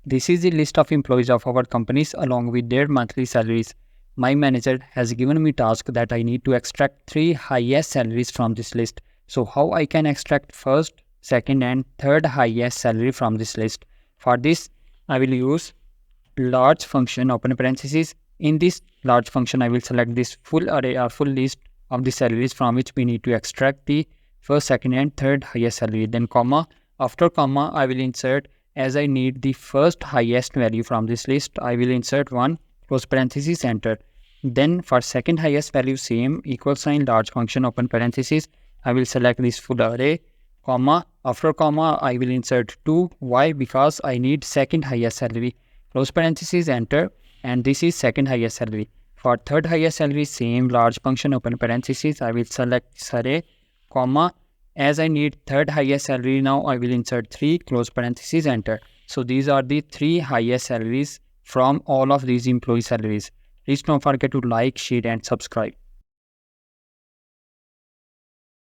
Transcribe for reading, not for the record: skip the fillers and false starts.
This is the list of employees of our companies along with their monthly salaries. My manager has given me task that I need to extract 3 highest salaries from this list. So how I can extract first, second and third highest salary from this list? For this, I will use large function open parenthesis. In this large function, I will select this full array or full list of the salaries from which we need to extract the first, second and third highest salary. Then comma. After comma, I will insert, as I need the first highest value from this list, I will insert 1 close parenthesis enter. Then for second highest value, same equal sign large function open parenthesis. I will select this full array, comma. After comma, I will insert 2. Why? Because I need second highest salary. Close parenthesis enter, and this is second highest salary. For third highest salary, same large function open parenthesis. I will select this array, comma. As I need third highest salary now, I will insert 3 close parenthesis enter. So these are the 3 highest salaries from all of these employee salaries. Please don't forget to like, share and subscribe.